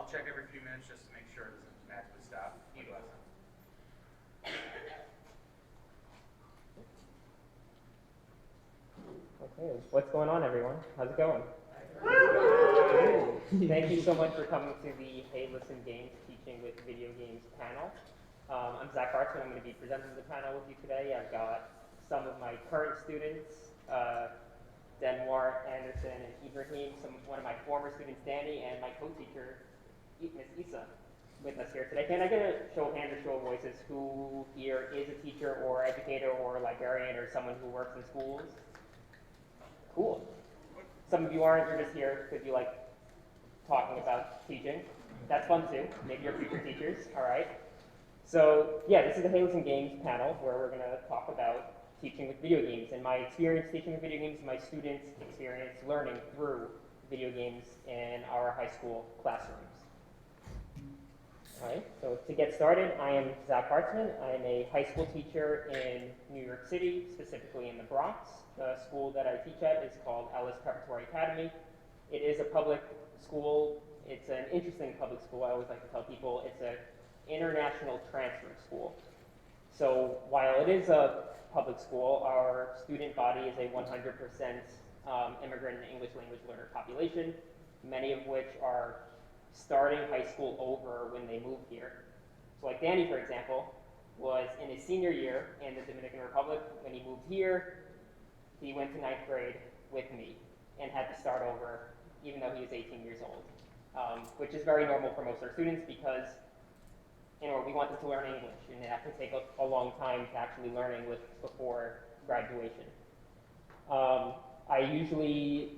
I'll check every few minutes just to make sure it doesn't magically stop. Okay, what's going on, everyone? How's it going? Thank you so much for coming to the Hey Listen Games Teaching with Video Games panel. I'm Zach Hartzman. I'm going to be presenting the panel with you today. I've got some of my current students, Denuar, Anderson, and Ibrahima, one of my former students, Danny, and my co-teacher, Miss Isa, with us here today. Can I get a show of hands or show of voices who here is a teacher or educator or librarian or someone who works in schools? Cool. Some of you aren't, you're just here because you like talking about teaching. That's fun too. Maybe you're future teachers, all right? So yeah, this is the Hey Listen Games panel where we're gonna talk about teaching with video games and my experience teaching with video games, my students' experience learning through video games in our high school classrooms. All right, so to get started, I am Zach Hartzman. I am a high school teacher in New York City, specifically in the Bronx. The school that I teach at is called Ellis Preparatory Academy. It is a public school. It's an interesting public school. I always like to tell people it's an international transfer school. So while it is a public school, our student body is a 100% immigrant and English language learner population, many of which are starting high school over when they moved here. So like Danny, for example, was in his senior year in the Dominican Republic. When he moved here, he went to 9th grade with me and had to start over even though he was 18 years old, which is very normal for most of our students because we want them to learn English, and that can take a long time to actually learn English before graduation. I usually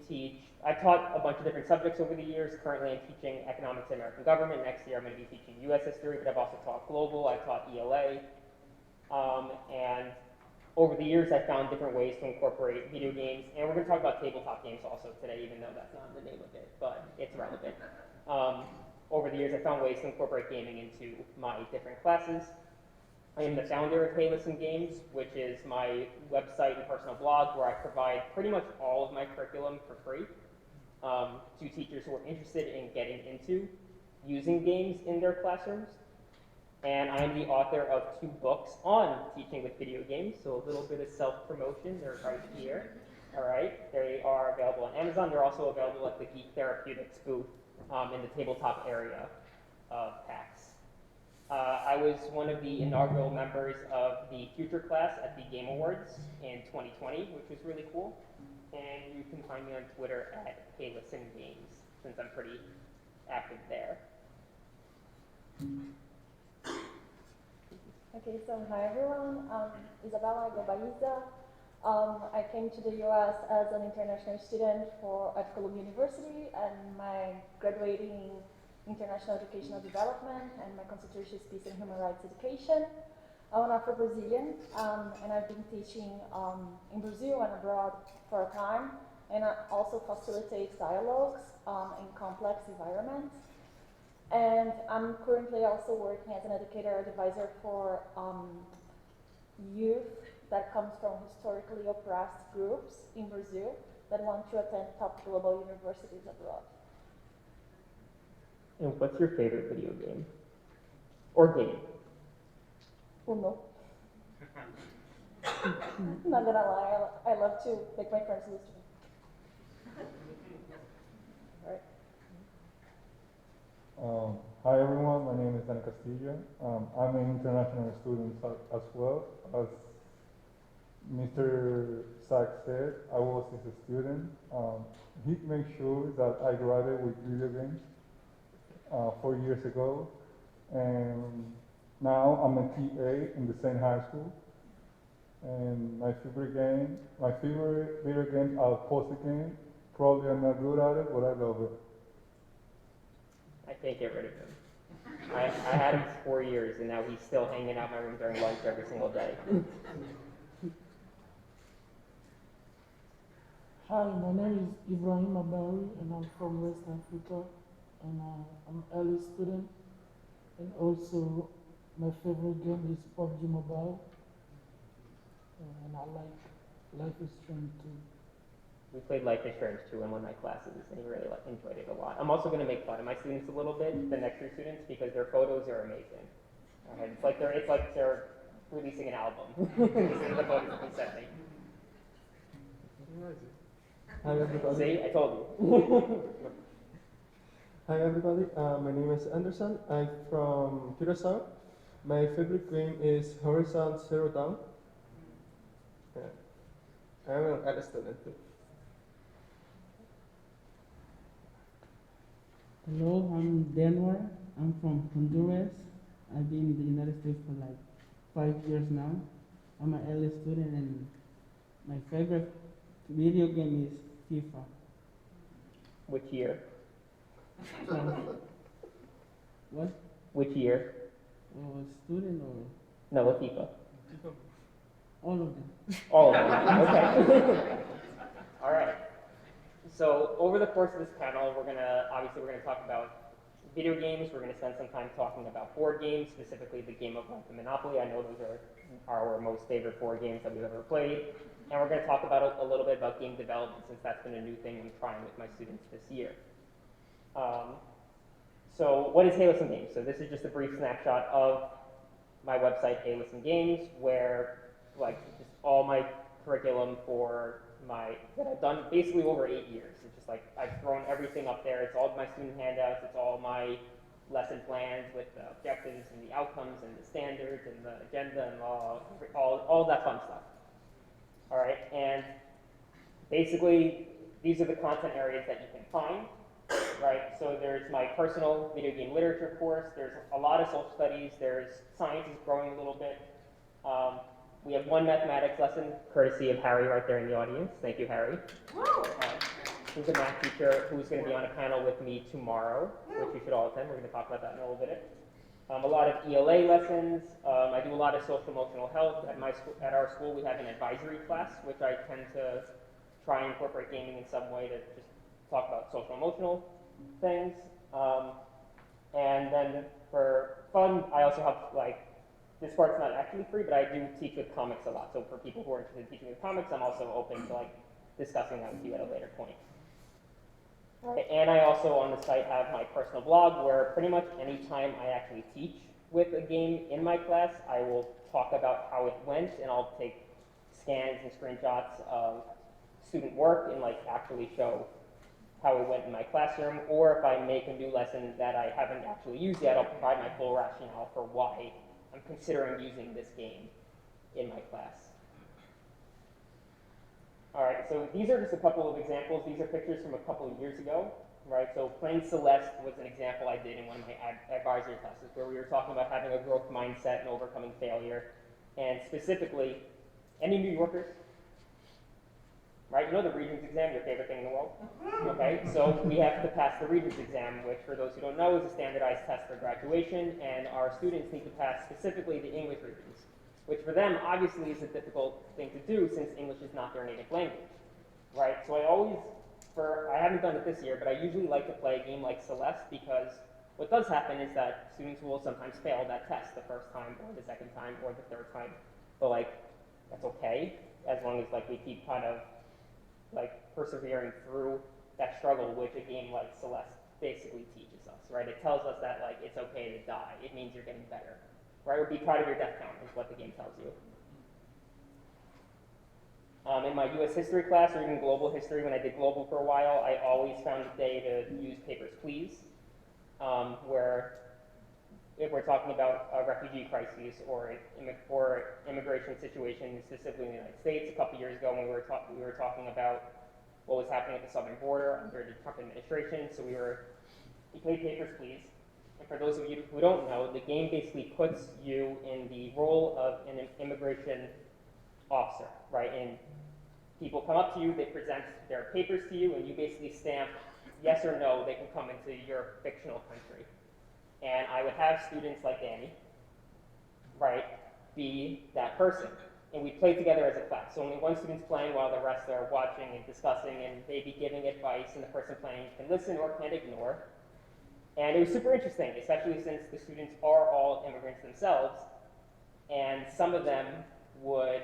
I've taught a bunch of different subjects over the years. Currently I'm teaching economics and American government. Next year I'm going to be teaching US history, but I've also taught global, I've taught ELA. And over the years I've found different ways to incorporate video games, and we're going to talk about tabletop games also today, even though that's not the name of it, but it's relevant. Over the years I found ways to incorporate gaming into my different classes. I am the founder of Hey Listen Games, which is my website and personal blog where I provide pretty much all of my curriculum for free to teachers who are interested in getting into using games in their classrooms. And I am the author of 2 books on teaching with video games, so a little bit of self-promotion. They're right here. All right, they are available on Amazon. They're also available at the Geek Therapeutics booth in the tabletop area of PAX. I was one of the inaugural members of the Future class at the Game Awards in 2020, which was really cool. And you can find me on Twitter at Hey Listen Games, since I'm pretty active there. Okay, so hi everyone. Izabela, I came to the US as an international student at Columbia University, and my graduating International Educational Development, and my concentration is Peace and Human Rights Education. I'm Afro-Brazilian, and I've been teaching in Brazil and abroad for a time, and I also facilitate dialogues in complex environments. And I'm currently also working as an educator advisor for youth that comes from historically oppressed groups in Brazil that want to attend top global universities abroad. And what's your favorite video game? Or game? Uno. Not gonna lie, I love to make my friends lose to me. All right. Hi everyone, my name is Castillo. I'm an international student as well. As Mr. Zach said, I was his student. He made sure that I graduated with video games 4 years ago, and now I'm a TA in the same high school. And my favorite video games are puzzle games. Probably I'm not good at it, but I love it. I can't get rid of him. I had him for 4 years, and now he's still hanging out in my room during lunch every single day. Hi, my name is Ibrahima, and I'm from West Africa, and I'm an Ellis student, and also my favorite game is PUBG Mobile, and I like Life is Strange too. We played Life is Strange 2 in one of my classes, and he really enjoyed it a lot. I'm also going to make fun of my students a little bit, the next year students, because their photos are amazing. It's like they're releasing an album. This is the photos that they sent me. Hi everybody. See, I told you. Hi everybody. My name is Anderson. I'm from Curaçao. My favorite game is Horizon Zero Dawn. I'm an Ellis student too. Hello, I'm Denuar. I'm from Honduras. I've been in the United States for like 5 years now. I'm an Ellis student and my favorite video game is FIFA. Which year? What? Which year? Student or No, what FIFA? all of them? All of them. Okay. All right. So over the course of this panel, we're gonna talk about video games. We're gonna spend some time talking about board games, specifically the game of Life and Monopoly. I know those are our most favorite board games that we've ever played. And we're gonna talk about a little bit about game development, since that's been a new thing I'm trying with my students this year. So what is Hey Listen Games? So this is just a brief snapshot of my website, Hey Listen Games, where like just all my curriculum for that I've done basically over 8 years. It's just like I've thrown everything up there. It's all my student handouts. It's all my lesson plans with the objectives and the outcomes and the standards and the agenda and all that fun stuff. All right, and basically these are the content areas that you can find. Right, so there's my personal video game literature course. There's a lot of social studies. There's science is growing a little bit. We have one mathematics lesson, courtesy of Harry right there in the audience. Thank you, Harry. Who's a math teacher who's going to be on a panel with me tomorrow, which you should all attend. We're going to talk about that in a little bit. A lot of ELA lessons. I do a lot of social emotional health. At our school, we have an advisory class, which I tend to try and incorporate gaming in some way to just talk about social emotional things. And then for fun, I also have this part's not actually free, but I do teach with comics a lot. So for people who are interested in teaching with comics, I'm also open to discussing that with you at a later point. And I also on the site have my personal blog where pretty much any time I actually teach with a game in my class, I will talk about how it went, and I'll take scans and screenshots of student work and actually show how it went in my classroom. Or if I make a new lesson that I haven't actually used yet, I'll provide my full rationale for why I'm considering using this game in my class. All right, so these are just a couple of examples. These are pictures from a couple of years ago, right? So playing Celeste was an example I did in one of my advisory classes where we were talking about having a growth mindset and overcoming failure. And specifically, any New Yorkers? Right, you know the Regents exam, your favorite thing in the world? Okay, so we have to pass the Regents exam, which for those who don't know is a standardized test for graduation, and our students need to pass specifically the English Regents, which for them obviously is a difficult thing to do since English is not their native language, right? So I haven't done it this year, but I usually like to play a game like Celeste because what does happen is that students will sometimes fail that test the first time or the second time or the third time, but that's okay as long as we keep kind of persevering through that struggle, which a game like Celeste basically teaches us, right? It tells us that it's okay to die. It means you're getting better, right? Or be proud of your death count is what the game tells you. In my U.S. history class, or even global history, when I did global for a while, I always found a day to use Papers, Please, where if we're talking about refugee crises or immigration situations, specifically in the United States, a couple years ago when we were talking about what was happening at the southern border under the Trump administration. So we played Papers, Please. And for those of you who don't know, the game basically puts you in the role of an immigration officer, right? And people come up to you, they present their papers to you, and you basically stamp yes or no, they can come into your fictional country. And I would have students like Danny, right, be that person. And we play together as a class. So only one student's playing while the rest are watching and discussing and maybe giving advice, and the person playing can listen or can ignore. And it was super interesting, especially since the students are all immigrants themselves, and some of them would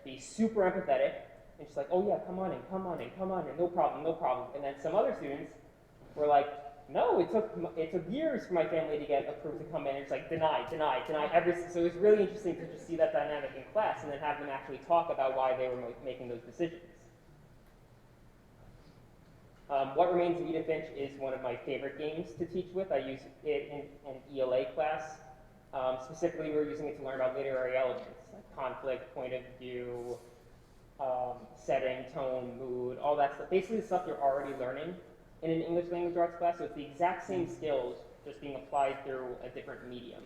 be super empathetic, And she's like, oh yeah, come on in, come on in, come on in, no problem, no problem. And then some other students were like, no, it took years for my family to get approved to come in. And it's like, deny, deny, deny. So it was really interesting to just see that dynamic in class and then have them actually talk about why they were making those decisions. What Remains of Edith Finch is one of my favorite games to teach with. I use it in an ELA class. Specifically, we were using it to learn about literary elements, like conflict, point of view, setting, tone, mood, all that stuff. Basically, the stuff you're already learning in an English language arts class, so it's the exact same skills, just being applied through a different medium.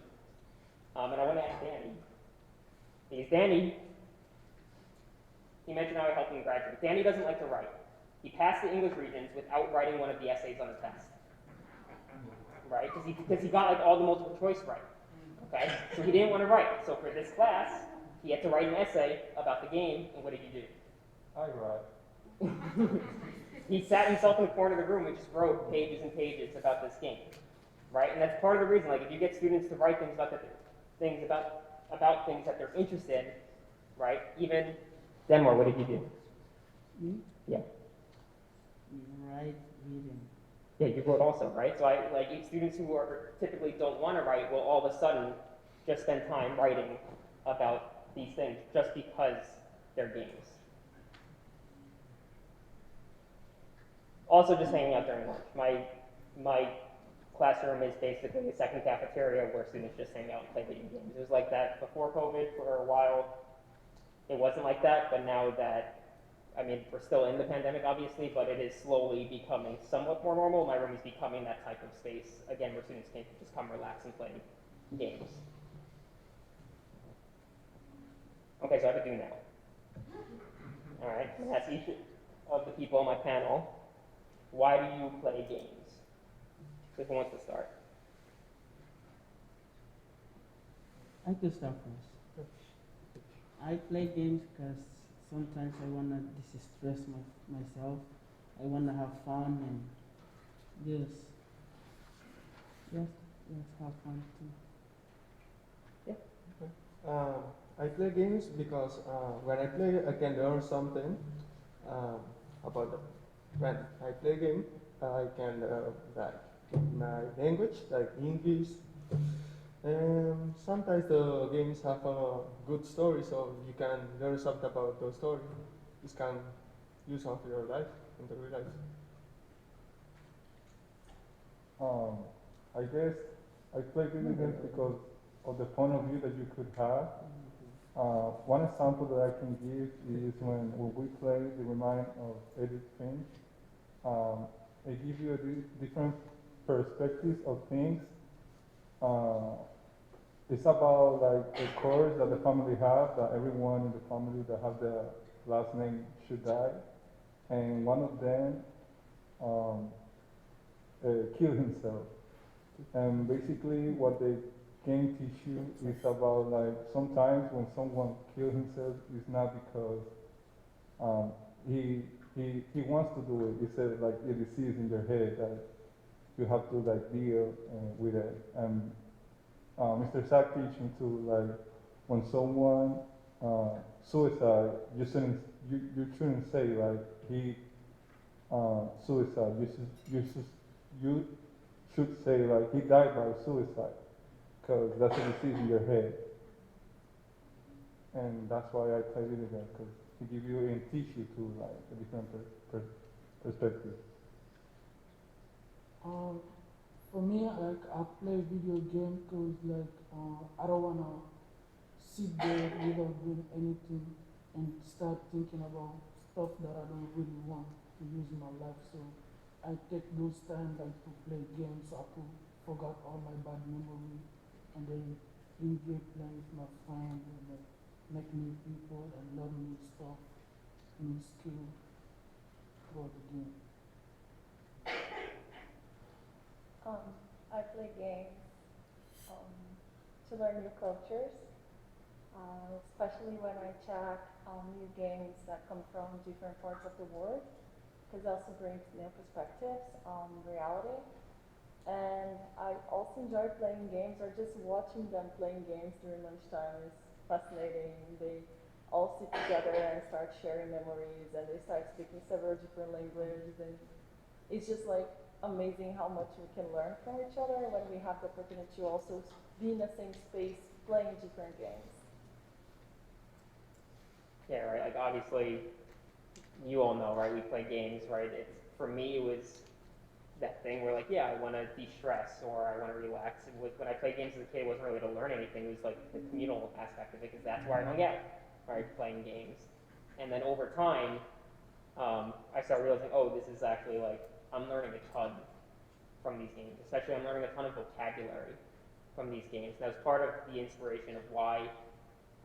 And I want to ask Danny. Because Danny, he mentioned how I helped him graduate. Danny doesn't like to write. He passed the English Regents without writing one of the essays on the test. Right? Because he got like all the multiple choice right. Okay? So he didn't want to write. So for this class, he had to write an essay about the game, and what did he do? I write. He sat himself in the corner of the room and just wrote pages and pages about this game. Right? And that's part of the reason, like if you get students to write things about things that they're interested in, right? Even Denuar, what did you do? Me? Yeah. Write, reading. Yeah, you wrote also, right? So students who typically don't want to write will all of a sudden just spend time writing about these things just because they're games. Also just hanging out during lunch. My classroom is basically a second cafeteria where students just hang out and play video games. It was like that before COVID for a while. It wasn't like that, but now that, I mean, we're still in the pandemic, obviously, but it is slowly becoming somewhat more normal. My room is becoming that type of space, again, where students can just come relax and play games. Okay, so I have a do now. All right, I'm gonna ask each of the people on my panel, why do you play games? So who wants to start? I could start first. I play games because sometimes I want to distress myself. I want to have fun and just have fun too. I play games because when I play, I can learn something about them. When I play game, I can like my language, like English. And sometimes the games have a good story, so you can learn something about the story. This can use of your life in the real life. I guess I play video games because of the point of view that you could have. One example that I can give is when we play The Remind of Edith Finch. It gives you a different perspectives of things. It's about like a course that the family have, that everyone in the family that have the last name should die, and one of them killed himself. And basically, what the game teach you is about like sometimes when someone kills himself, it's not because he wants to do it. It's like a disease in your head that you have to like deal with it. And Mr. Zach teach me to like when someone suicide, you shouldn't say like he suicide. You should say like he died by suicide, because that's a disease in your head. And that's why I play video games, because it gives you and teach you to like a different perspective. For me, like I play video game because like I don't wanna sit there without doing anything and start thinking about stuff that I don't really want to use in my life. So I take those time like to play games so I could forget all my bad memory and then enjoy playing with my friends and like make new people and learn new stuff, new skills throughout the game. I play games to learn new cultures, especially when I check new games that come from different parts of the world, because it also brings new perspectives on reality. And I also enjoy playing games or just watching them playing games during lunchtime is fascinating. all sit together and start sharing memories, and they start speaking several different languages, and it's just like amazing how much we can learn from each other when we have the opportunity to also be in the same space playing different games. Yeah, right. Like obviously, you all know, right? We play games, right? It's for me, it was that thing where like, yeah, I want to de-stress or I want to relax. And when I played games as a kid, it wasn't really to learn anything. It was like the communal aspect of it because that's where I hung out, right? Playing games. And then over time, I started realizing, oh, this is actually like I'm learning a ton from these games. Especially, I'm learning a ton of vocabulary from these games. And that was part of the inspiration of why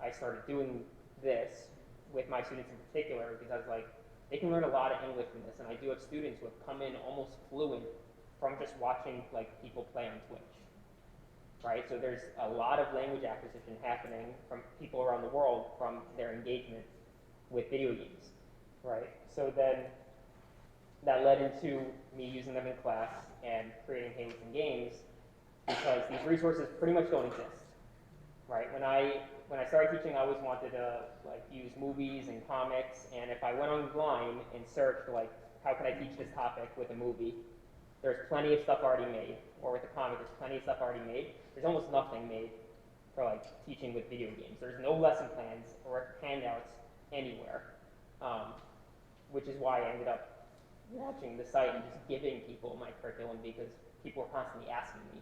I started doing this with my students in particular, because I was like, they can learn a lot of English from this, and I do have students who have come in almost fluent from just watching like people play on Twitch, right? So there's a lot of language acquisition happening from people around the world from their engagement with video games, right? So then that led into me using them in class and creating Halos and games because these resources pretty much don't exist, right? When I started teaching, I always wanted to like use movies and comics, and if I went online and searched like how can I teach this topic with a movie, there's plenty of stuff already made, or with a comic, there's plenty of stuff already made. There's almost nothing made for like teaching with video games. There's no lesson plans or handouts anywhere, which is why I ended up launching the site and just giving people my curriculum because people were constantly asking me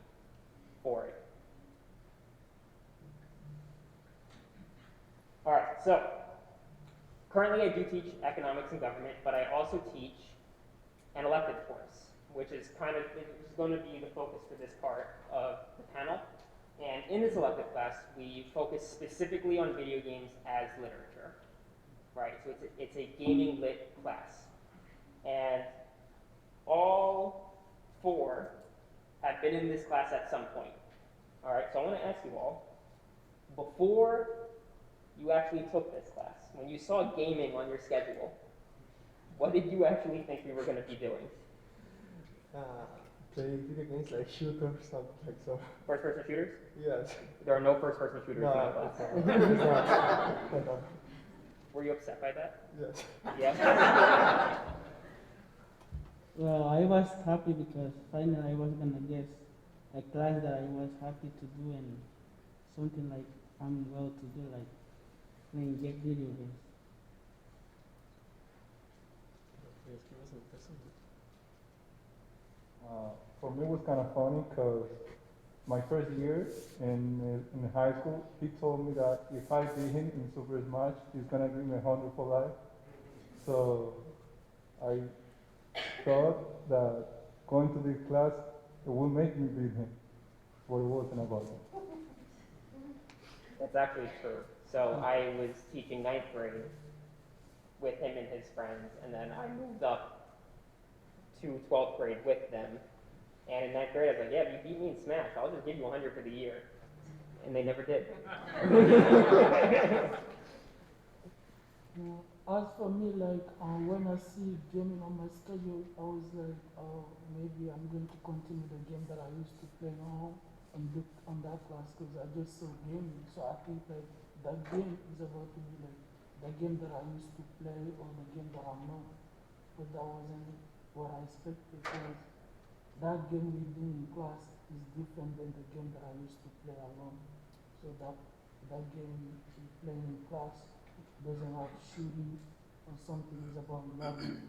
for it. All right, so currently I do teach economics and government, but I also teach an elective course, which is going to be the focus for this part of the panel. And in this elective class, we focus specifically on video games as literature, right? So it's a gaming lit class. And all four have been in this class at some point. All right, so I want to ask you all, before you actually took this class, when you saw gaming on your schedule, what did you actually think we were going to be doing? Play video games like shooters, something like so. First-person shooters? Yes. There are no first-person shooters in my No, class. it's not. Were you upset by that? Yes. Yeah? Well, I was happy because finally I was gonna guess a class that I was happy to do and something like I'm well to do, like playing video games. Yes, give us a person. For me, it was kind of funny because my first year in high school, he told me that if I beat him in Super Smash, he's gonna give me 100 for life. So I thought that going to this class it would make me beat him, but it wasn't about that. That's actually true. So I was teaching 9th grade with him and his friends, and then I moved up to 12th grade with them. And in 9th grade, I was like, yeah, if you beat me in Smash, I'll just give you 100 for the year. And they never did. As for me, like when I see gaming on my schedule, I was like, oh, maybe I'm going to continue the game that I used to play now and look on that class because I just saw gaming. So I think like that game is about to be like the game that I used to play or the game that I'm not. But that wasn't what I expected because that game we do in class is different than the game that I used to play alone. So that game we play in class doesn't have shooting or something. It's about learning,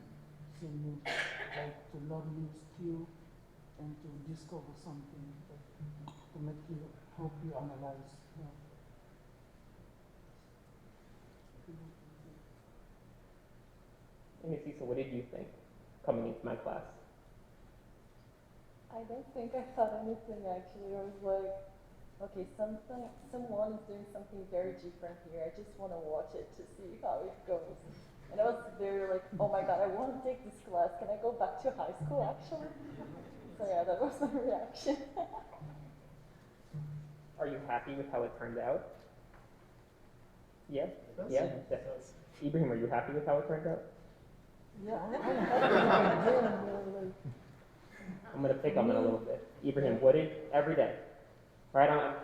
so you like to learn new skill and to discover something to make you help you analyze. And Cecil, what did you think coming into my class? I don't think I thought anything actually. I was like, okay, someone is doing something very different here. I just want to watch it to see how it goes. And I was very like, oh my god, I want to take this class. Can I go back to high school actually? So yeah, that was my reaction. Are you happy with how it turned out? Yeah? Yes. Yeah? Yes. Ibrahim, are you happy with how it turned out? Yeah, I'm happy with the game. Like, I'm going to pick on it a little bit. Ibrahim, what did every day? Right, I'm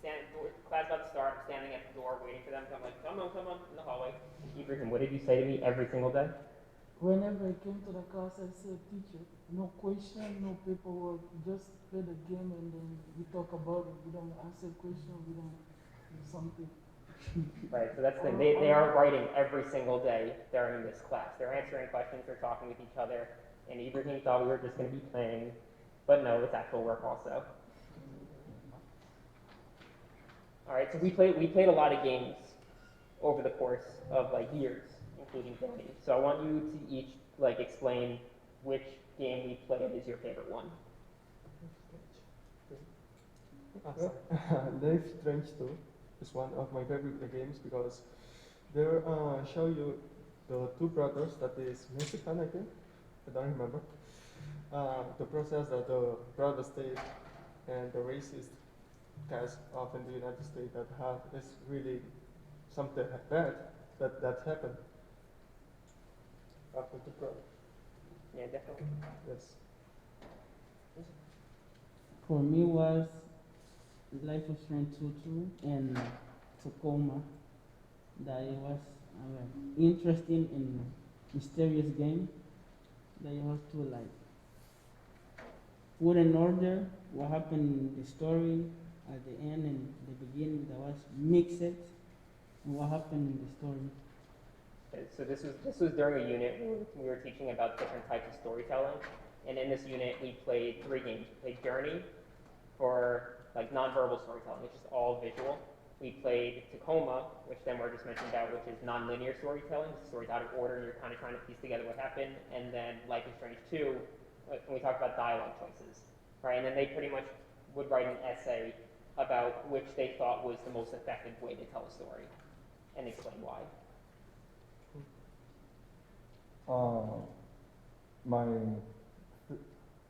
standing, class about to start. I'm standing at the door waiting for them. So I'm like, come on, in the hallway. Ibrahim, what did you say to me every single day? Whenever I came to the class, I said, teacher, no question, no paperwork, just play the game and then we talk about it. We don't answer questions, we don't do something. Right, so that's the thing. They are writing every single day during this class. They're answering questions, they're talking with each other, and Ibrahim thought we were just going to be playing, but no, it's actual work also. All right, so we played a lot of games over the course of like years, including Danny. So I want you to each like explain which game we played is your favorite one. Life Strange 2 is one of my favorite games because they show you the two brothers that is Mexican, I think. I don't remember. The process that the brother state and the racist cast of in the United States that have is really something bad that happened after the brother. Yeah, definitely. Yes. For me was Life of Strange 2 and Tacoma. That it was interesting and mysterious game that you have to like put in order what happened in the story at the end and the beginning that was mixed and what happened in the story. Okay, so this was during a unit where we were teaching about different types of storytelling, and in this unit we played 3 games. We played Journey for like nonverbal storytelling, it's just all visual. We played Tacoma, which then we're just mentioning about, which is nonlinear storytelling. The story's out of order and you're kind of trying to piece together what happened. And then Life is Strange 2, when we talked about dialogue choices, right? And then they pretty much would write an essay about which they thought was the most effective way to tell a story and explain why.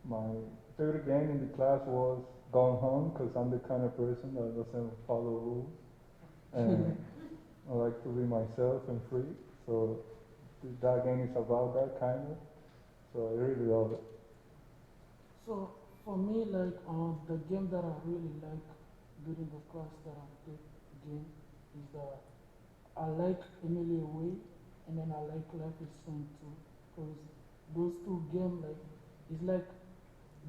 My favorite game in the class was Gone Home because I'm the kind of person that doesn't follow rules. And I like to be myself and free. So that game is about that kind of. So I really love it. So for me, like the game that I really like during the class that I take game is that I like Emily Away and then I like Life is Strange too, because those two games like it's like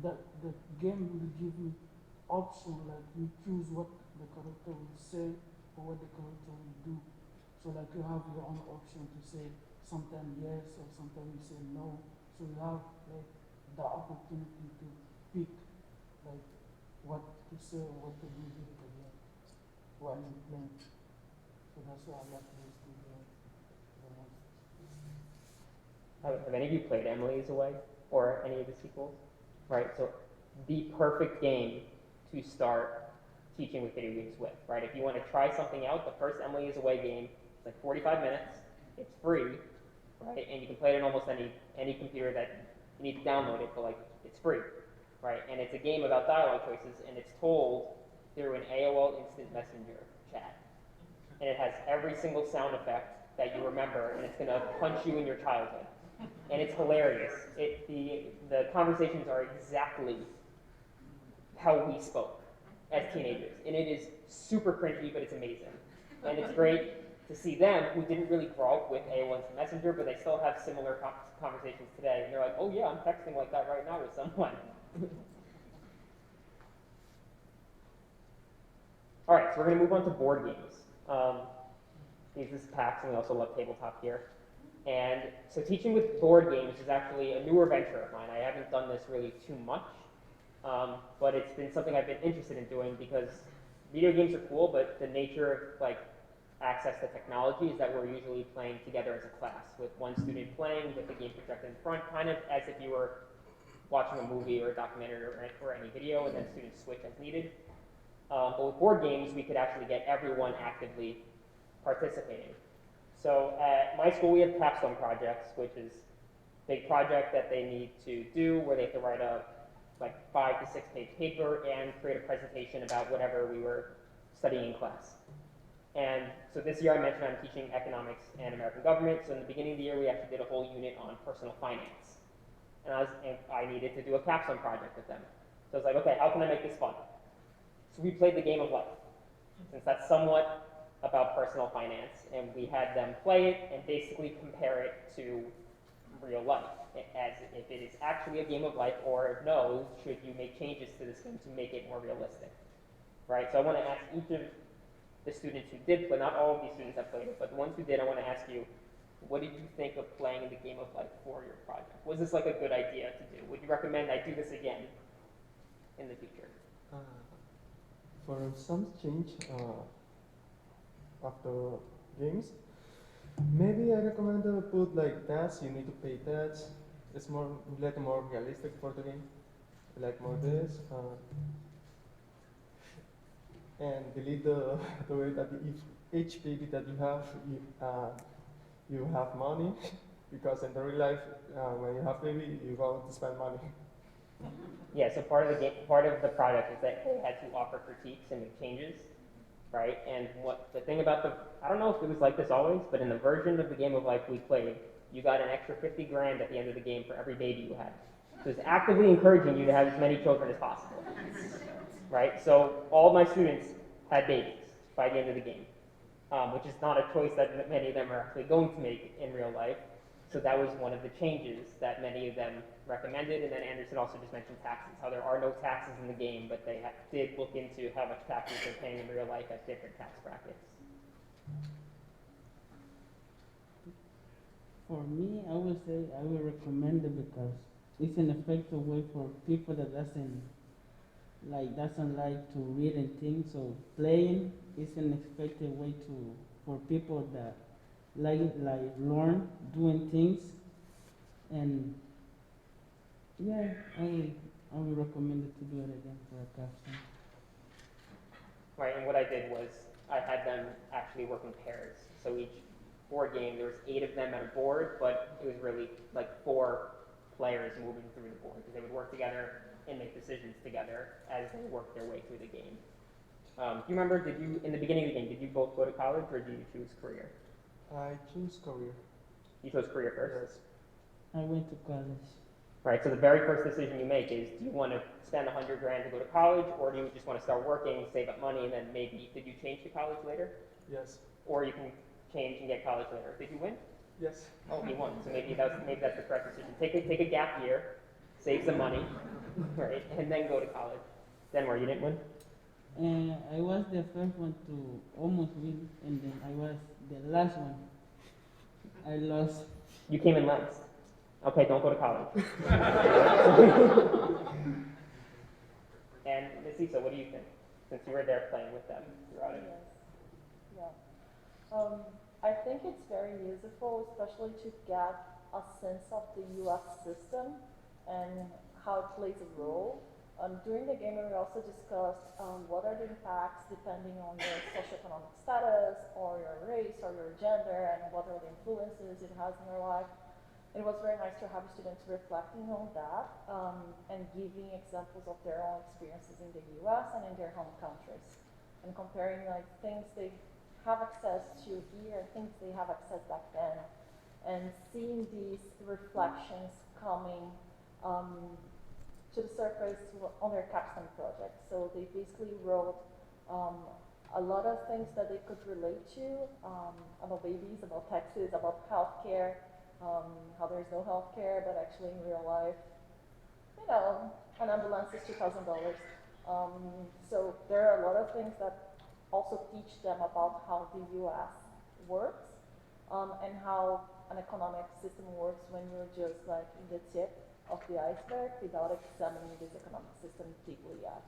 that the game will give you option, like you choose what the character will say or what the character will do. So like you have your own option to say sometimes yes or sometimes you say no. So you have like the opportunity to pick like what to say or what to do with the game while you play. So that's why I like those two games the most. Have any of you played Emily is Away or any of the sequels? Right, so the perfect game to start teaching with video games with, right? If you want to try something out, the first Emily is Away game is like 45 minutes, it's free, right? And you can play it on almost any computer that you need to download it, but like it's free, right? And it's a game about dialogue choices, and it's told through an AOL Instant Messenger chat. And it has every single sound effect that you remember, and it's going to punch you in your childhood. And it's hilarious. The conversations are exactly how we spoke as teenagers. And it is super cringy, but it's amazing. And it's great to see them who didn't really grow up with AOL Instant Messenger, but they still have similar conversations today. And they're like, oh yeah, I'm texting like that right now with someone. All right, so we're going to move on to board games. This is PAX, and we also love tabletop here. And so teaching with board games is actually a newer venture of mine. I haven't done this really too much, but it's been something I've been interested in doing because video games are cool, but the nature of like access to technology is that we're usually playing together as a class with one student playing with the game projected in front, kind of as if you were watching a movie or a documentary or any video, and then students switch as needed. But with board games, we could actually get everyone actively participating. So at my school, we have Capstone Projects, which is a big project that they need to do where they have to write a like 5 to 6 page paper and create a presentation about whatever we were studying in class. And so this year I mentioned I'm teaching economics and American government. So in the beginning of the year, we actually did a whole unit on personal finance. And I needed to do a capstone project with them. So I was like, okay, how can I make this fun? So we played the game of life. since that's somewhat about personal finance, and we had them play it and basically compare it to real life, as if it is actually a game of life, or if no, should you make changes to this game to make it more realistic, right? So I want to ask each of the students who did play, not all of these students have played it, but the ones who did, I want to ask you, what did you think of playing the game of life for your project? Was this like a good idea to do? Would you recommend I do this again in the future? For some change after games, maybe I recommend to put like tags. You need to pay tags. It's more realistic for the game. I like more this. And delete the way that each baby that you have, you have money, because in the real life, when you have baby, you go to spend money. Yeah, so part of the project is that they had to offer critiques and make changes, right? And what the thing about I don't know if it was like this always, but in the version of the game of life we played, you got an extra 50 grand at the end of the game for every baby you had. So it's actively encouraging you to have as many children as possible, right? So all my students had babies by the end of the game, which is not a choice that many of them are actually going to make in real life. So that was one of the changes that many of them recommended. And then Anderson also just mentioned taxes, how there are no taxes in the game, but they did look into how much taxes they're paying in real life at different tax brackets. For me, I would say I would recommend it because it's an effective way for people that doesn't like to read and think. So playing is an effective way for people that like learn doing things. And yeah, I would recommend it to do it again for a capstone. Right, and what I did was I had them actually work in pairs. So each board game, there was 8 of them at a board, but it was really like 4 players moving through the board, because they would work together and make decisions together as they worked their way through the game. Do you remember, in the beginning of the game, did you both go to college or did you choose career? I choose career. You chose career first? Yes. I went to college. Right, so the very first decision you make is, do you want to spend 100 grand to go to college, or do you just want to start working, save up money, and then maybe, did you change to college later? Yes. Or you can change and get college later. Did you win? Yes. Oh, he won, so maybe that's the correct decision. Take a gap year, save some money, right, and then go to college. Denuar, you didn't win? And I was the first one to almost win, and then I was the last one. I lost. You came in last. Okay, don't go to college. And Ms. Isa, what do you think? Since you were there playing with them throughout it. Yes. Yeah. I think it's very useful, especially to get a sense of the U.S. system and how it plays a role. During the game, we also discussed what are the impacts depending on your socioeconomic status, or your race, or your gender, and what are the influences it has in your life. It was very nice to have students reflecting on that and giving examples of their own experiences in the U.S. and in their home countries, and comparing like things they have access to here and things they have access back then, and seeing these reflections coming to the surface on their capstone project. So they basically wrote a lot of things that they could relate to about babies, about taxes, about healthcare. How there's no health care, but actually in real life, an ambulance is $2,000. So there are a lot of things that also teach them about how the U.S. works and how an economic system works when you're just like in the tip of the iceberg without examining this economic system deeply yet.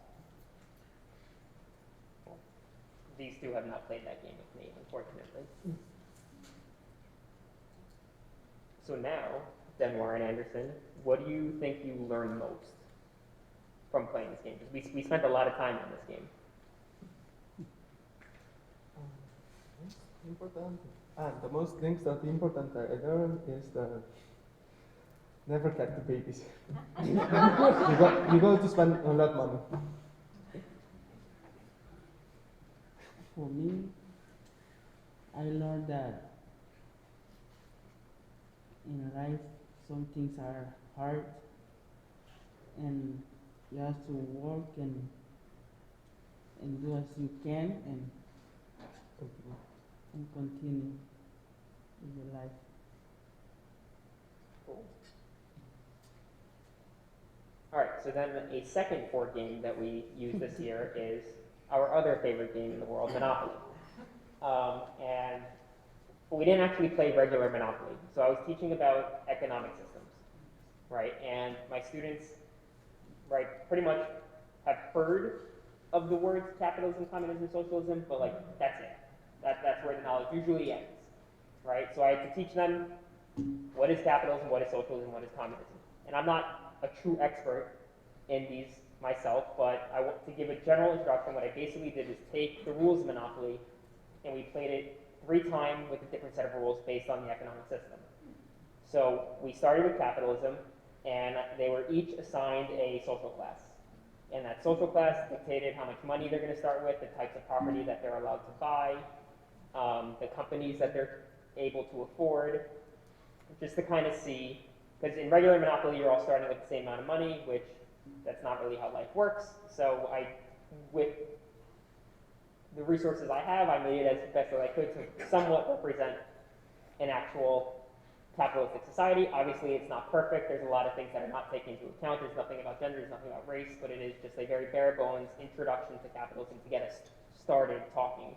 These two have not played that game with me, unfortunately. So now, Denuar and Anderson, what do you think you learned most from playing this game? Because we spent a lot of time on this game. Important. And the most things that important I learned is that never get the babies. you go to spend a lot of money. For me, I learned that in life some things are hard, and you have to work and do as you can, and continue. and continue with your life. Cool. All right, so then a second board game that we use this year is our other favorite game in the world, Monopoly. And we didn't actually play regular Monopoly. So I was teaching about economic systems, right? And my students, right, pretty much have heard of the words capitalism, communism, socialism, but like, that's it. That's where the knowledge usually ends, right? So I had to teach them what is capitalism, what is socialism, what is communism. And I'm not a true expert in these myself, but I want to give a general introduction. What I basically did is take the rules of Monopoly and we played it 3 times with a different set of rules based on the economic system. So we started with capitalism, and they were each assigned a social class. And that social class dictated how much money they're going to start with, the types of property that they're allowed to buy, the companies that they're able to afford, just to kind of see, because in regular Monopoly, you're all starting with the same amount of money, which that's not really how life works. So with the resources I have, I made it as best as I could to somewhat represent an actual capitalistic society. Obviously, it's not perfect. There's a lot of things that are not taken into account. There's nothing about gender, there's nothing about race, but it is just a very bare bones introduction to capitalism to get us started talking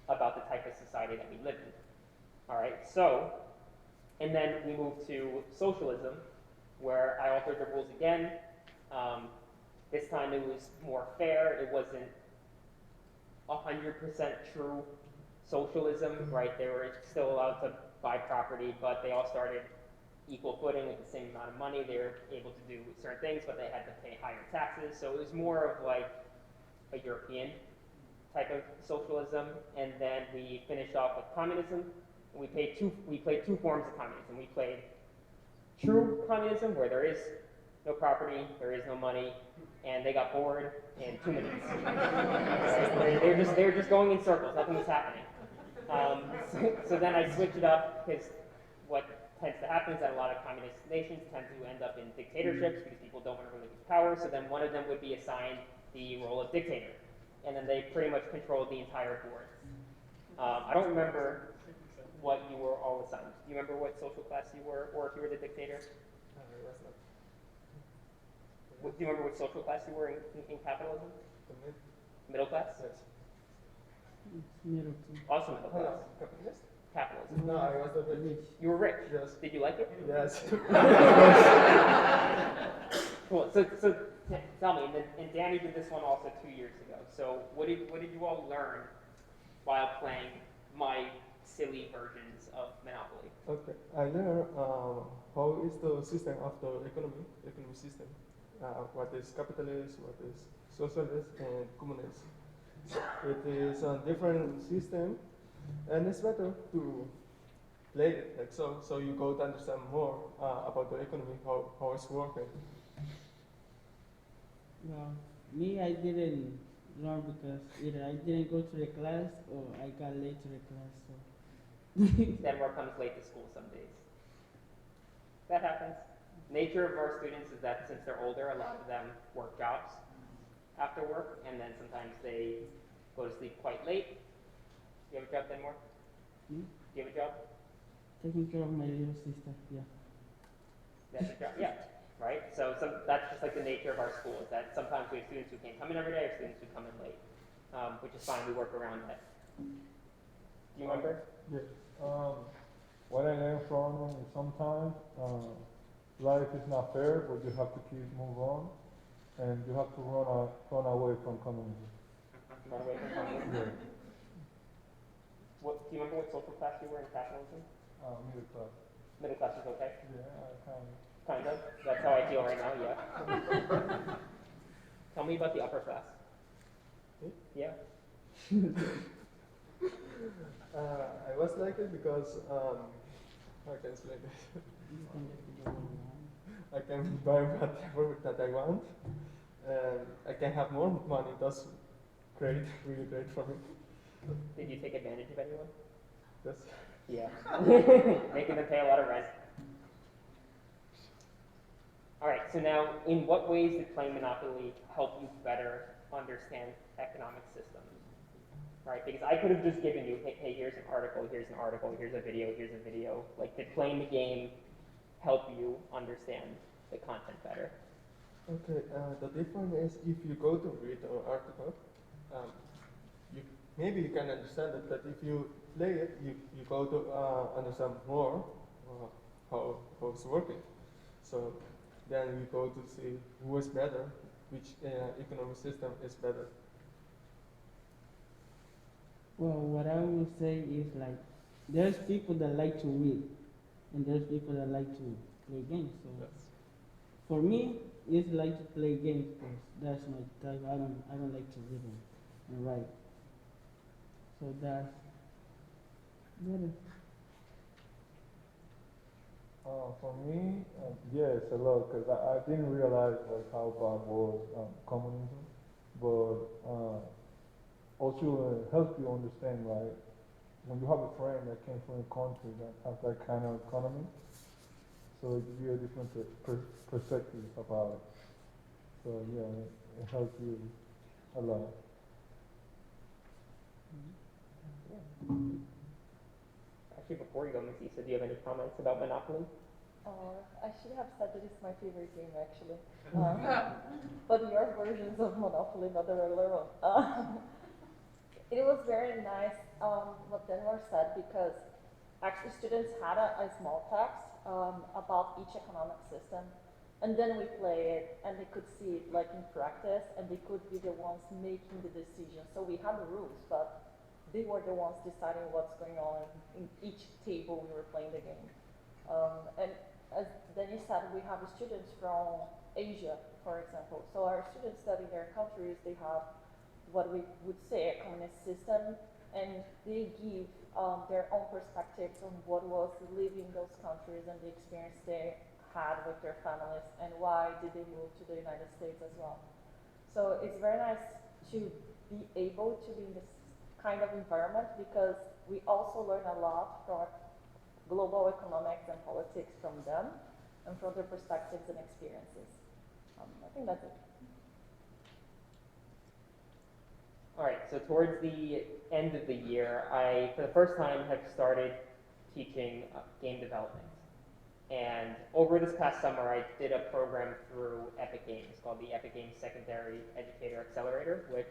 about the type of society that we live in. All right, so, and then we moved to socialism, where I altered the rules again. This time it was more fair. It wasn't 100% true socialism, right? They were still allowed to buy property, but they all started equal footing with the same amount of money. They were able to do certain things, but they had to pay higher taxes. So it was more of like a European type of socialism. And then we finished off with communism. We played two forms of communism. We played true communism, where there is no property, there is no money, and they got bored in 2 minutes. Right? They're just going in circles. Nothing was happening. So then I switched it up, because what tends to happen is that a lot of communist nations tend to end up in dictatorships because people don't want to relinquish power. So then one of them would be assigned the role of dictator, and then they pretty much controlled the entire board. I don't remember what you were all assigned. Do you remember what social class you were, or if you were the dictator? Do you remember what social class you were in capitalism? Middle class? Yes. It's middle too. Also middle class. Capitalist? Capitalism. No, I was the rich. You were rich. Yes. Did you like it? Yes. Cool. So tell me, and Danny did this one also 2 years ago. So what did you all learn while playing my silly versions of Monopoly? Okay. I learned how is the system of the economic system. What is capitalist, what is socialist, and communist. It is a different system, and it's better to play it like so you go to understand more about the economy, how it's working. Well, me, I didn't learn because either I didn't go to the class or I got late to the class. So Denuar comes late to school some days. That happens. Nature of our students is that since they're older, a lot of them work jobs after work, and then sometimes they go to sleep quite late. Do you have a job, Denuar? Hmm? Do you have a job? taking care of my little sister, yeah. That's a job, yeah, right? So that's just like the nature of our school, is that sometimes we have students who can't come in every day, or students who come in late, which is fine, we work around that. Do you remember? Yes. What I learned from them is sometimes life is not fair, but you have to keep move on, and you have to run away from communism. Run away from communism? Yeah. Do you remember what social class you were in capitalism? Middle class. Middle class is okay? Yeah, I can. Kind of. That's how I feel right now, yeah. Tell me about the upper class. Yeah. I was like it because how can I explain this? I can buy whatever that I want, and I can have more money. That's great, really great for me. Did you take advantage of anyone? Yes. Yeah. Making them pay a lot of rent. All right, so now, in what ways did playing Monopoly help you better understand economic systems? right? Because I could have just given you, hey, here's an article, here's an article, here's a video. Like, did playing the game help you understand the content better? Okay, the difference is if you go to read an article, you maybe you can understand it, but if you play it, you go to understand more how it's working. So then you go to see who is better, which economic system is better. Well, what I will say is like, there's people that like to read, and there's people that like to play games. So Yes. for me, it's like to play games because that's my type. I don't like to read and write. So that's better. For me, yes, a lot, because I didn't realize like how bad was communism, but also help you understand like when you have a friend that came from a country that has that kind of economy, so it gives you a different perspective about it. So yeah, it helps you a lot. Actually, before you go, Matissa, do you have any comments about Monopoly? I should have said that it's my favorite game actually. But your versions of Monopoly, not the regular one. It was very nice what Denuar said because actually students had a small text about each economic system, and then we play it and they could see it like in practice and they could be the ones making the decision. So we had the rules, but they were the ones deciding what's going on in each table we were playing the game. And as Denny said, we have students from Asia, for example. So our students study their countries, they have what we would say a communist system, and they give their own perspectives on what was living in those countries and the experience they had with their families and why did they move to the United States as well. So it's very nice to be able to be in this kind of environment because we also learn a lot from global economics and politics from them and from their perspectives and experiences. I think that's it. All right, so towards the end of the year, I, for the first time, have started teaching game development. And over this past summer, I did a program through Epic Games called the Epic Games Secondary Educator Accelerator, which,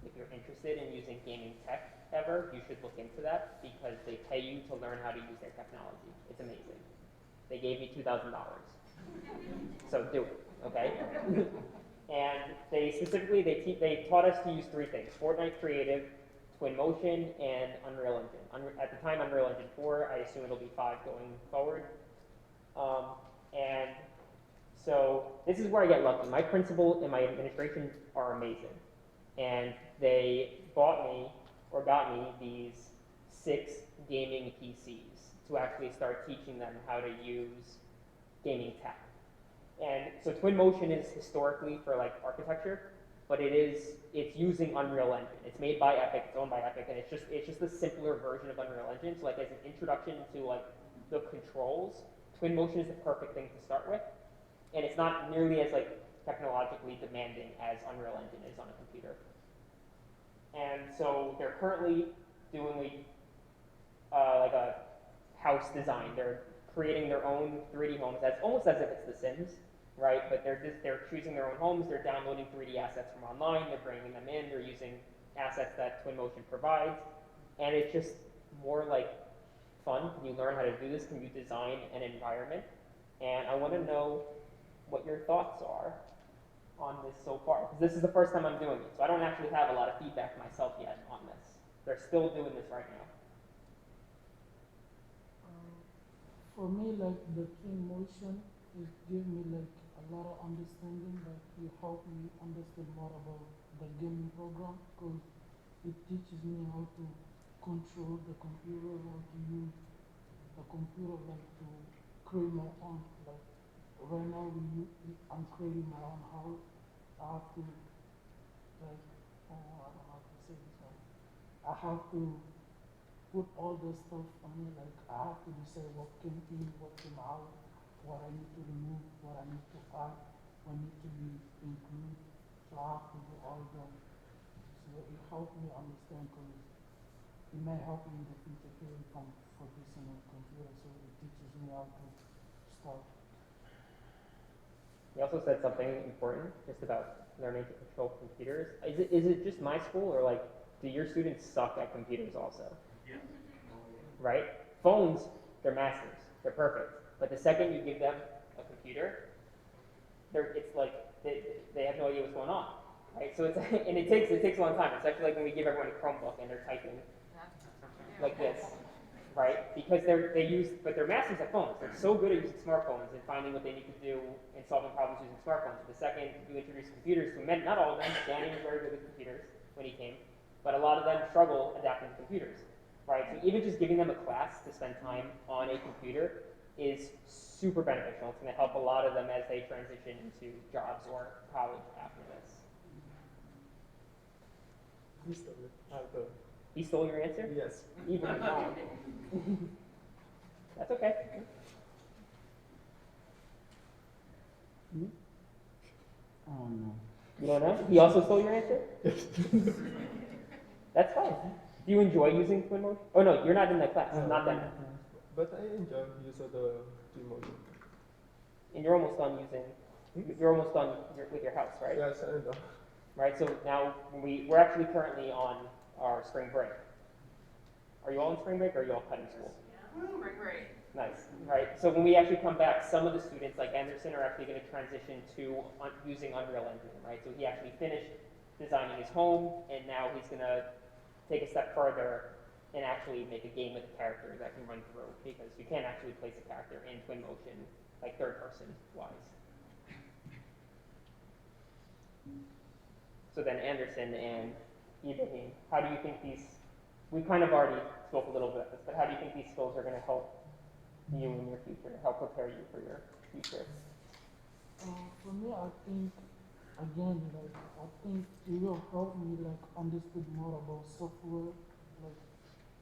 if you're interested in using gaming tech ever, you should look into that because they pay you to learn how to use their technology. It's amazing. They gave me $2,000. So do it, okay? And they specifically, they taught us to use three things: Fortnite Creative, Twinmotion, and Unreal Engine. At the time, Unreal Engine 4, I assume it'll be 5 going forward. And so this is where I get lucky. My principal and my administration are amazing. And they got me these 6 gaming PCs to actually start teaching them how to use gaming tech. And so Twinmotion is historically for like architecture, but it's using Unreal Engine. It's made by Epic, it's owned by Epic, and it's just a simpler version of Unreal Engine. So like as an introduction to like the controls, Twinmotion is the perfect thing to start with. And it's not nearly as like technologically demanding as Unreal Engine is on a computer. And so they're currently doing like a house design. They're creating their own 3D homes. That's almost as if it's The Sims, right? But they're choosing their own homes. They're downloading 3D assets from online. They're bringing them in. They're using assets that Twinmotion provides, and it's just more like fun. Can you learn how to do this? Can you design an environment? And I want to know what your thoughts are on this so far, because this is the first time I'm doing it, so I don't actually have a lot of feedback myself yet on this. They're still doing this right now. For me, like the Twinmotion, it gave me like a lot of understanding. Like it helped me understand more about the gaming program because it teaches me how to control the computer, how to use the computer like to create my own. Like right now, I'm creating my own house. I have to like I don't know how to say this one. I have to put all the stuff on it. Like I have to decide what came in, what came out, what I need to remove, what I need to add, what needs to be included. So I have to do all that. So yeah, it helped me understand because it may help me in the future too if I'm focusing on computer, so it teaches me how to start. He also said something important just about learning to control computers. Is it just my school, or like, do your students suck at computers also? Yeah. Right? Phones, they're masters. They're perfect. But the second you give them a computer, it's like they have no idea what's going on. Right? So it's and it takes a long time. It's actually like when we give everyone a Chromebook and they're typing like this, right? Because but they're masters at phones. They're so good at using smartphones and finding what they need to do and solving problems using smartphones. The second you introduce computers to men, not all of them, Danny was very good with computers when he came, but a lot of them struggle adapting to computers, right? So even just giving them a class to spend time on a computer is super beneficial. It's going to help a lot of them as they transition into jobs or college after this. He stole your answer? Yes. Ibrahima. That's okay. Oh no. You don't know? He also stole your answer? That's fine. Do you enjoy using Twinmotion? Oh no, you're not in that class. Not that. But I enjoy use of the Twinmotion. And you're almost done using. You're almost done with your house, right? Yes, I know. Right. So now we're actually currently on our spring break. Are you all on spring break, or are you all cutting school? Spring break. Nice. Right. So when we actually come back, some of the students, like Anderson, are actually going to transition to using Unreal Engine. Right. So he actually finished designing his home, and now he's going to take a step further and actually make a game with a character that can run through, because you can't actually place a character in Twinmotion, like third person wise. So then Anderson and Ibrahim, how do you think we kind of already spoke a little bit about this, but how do you think these skills are going to help you in your future, help prepare you for your future? For me, I think, again, like, I think it will help me, like, understand more about software, like,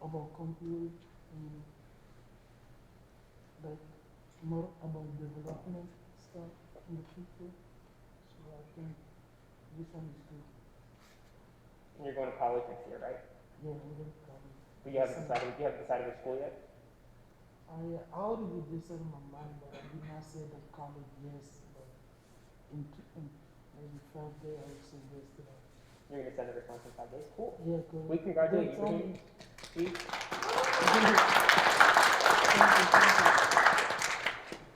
about computer, and, like, more about development stuff in the future. So I think this one is good. And you're going to college next year, right? Yeah, we're going to cover. But you haven't decided which school yet? I already decided in my mind, but I did not say the college yes, but in maybe 5 days I will say yes to that. You're going to send a response in 5 days? Cool. Yeah, good. We congratulate you. Thank See? you.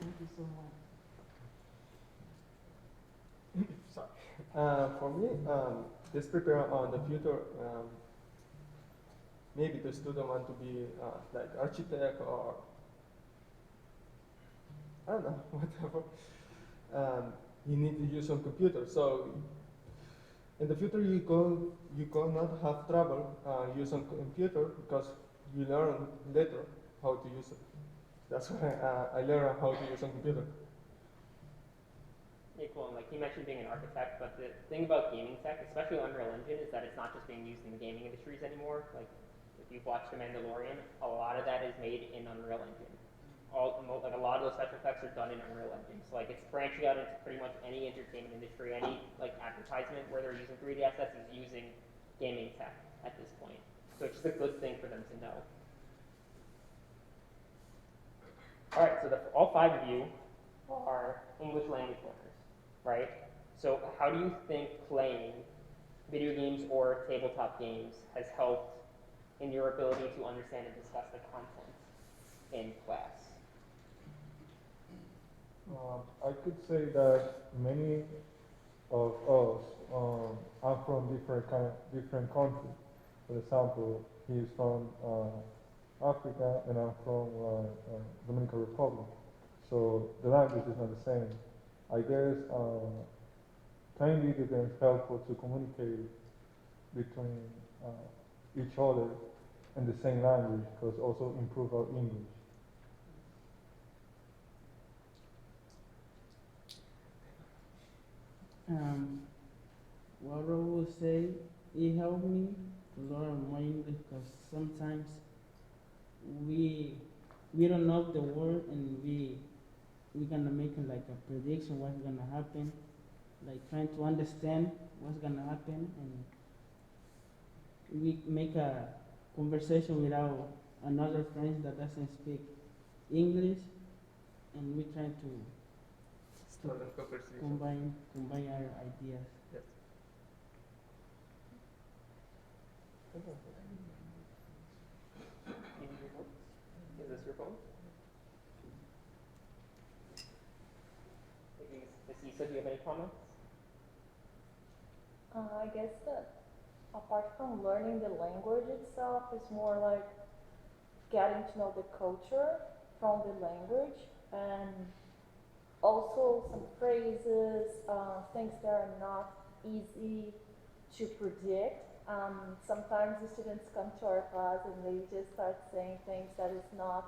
Thank you so much. For me, just prepare on the future. Maybe the student want to be like architect or I don't know, whatever. You need to use some computer. So in the future, you cannot have trouble using computer because you learn later how to use it. That's why I learned how to use a computer. Yeah, cool. And like he mentioned being an architect, but the thing about gaming tech, especially Unreal Engine, is that it's not just being used in the gaming industries anymore. Like if you've watched The Mandalorian, a lot of that is made in Unreal Engine. Like a lot of those special effects are done in Unreal Engine. So like it's branching out into pretty much any entertainment industry, any like advertisement where they're using 3D assets is using gaming tech at this point. So it's just a good thing for them to know. All right, so all 5 of you are English language learners, right? So how do you think playing video games or tabletop games has helped in your ability to understand and discuss the content in class? I could say that many of us are from different countries. For example, he is from Africa and I'm from Dominican Republic. So the language is not the same. I guess playing video games helpful to communicate between each other in the same language, because also improve our English. What I will say, it helped me to learn more English because sometimes we don't know the word and we're gonna make it like a prediction what's gonna happen, like trying to understand what's gonna happen, and we make a conversation without another friend that doesn't speak English, and we try to Start a conversation. combine our ideas. Yes. In your notes? Is this your phone? Ms. Issa, do you have any comments? I guess that apart from learning the language itself, it's more like getting to know the culture from the language and also some phrases, things that are not easy to predict. Sometimes the students come to our class and they just start saying things that is not,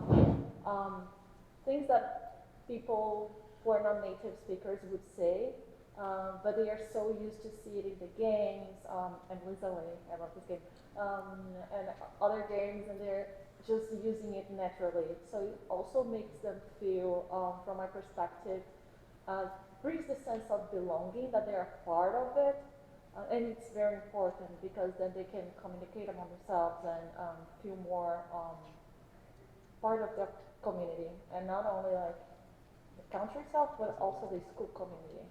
things that people who are not native speakers would say, but they are so used to see it in the games, and Lizaway, I love this game, and other games, and they're just using it naturally. So it also makes them feel, from my perspective, brings the sense of belonging, that they are part of it. And it's very important because then they can communicate among themselves and feel more part of the community, and not only like the country itself, but also the school community.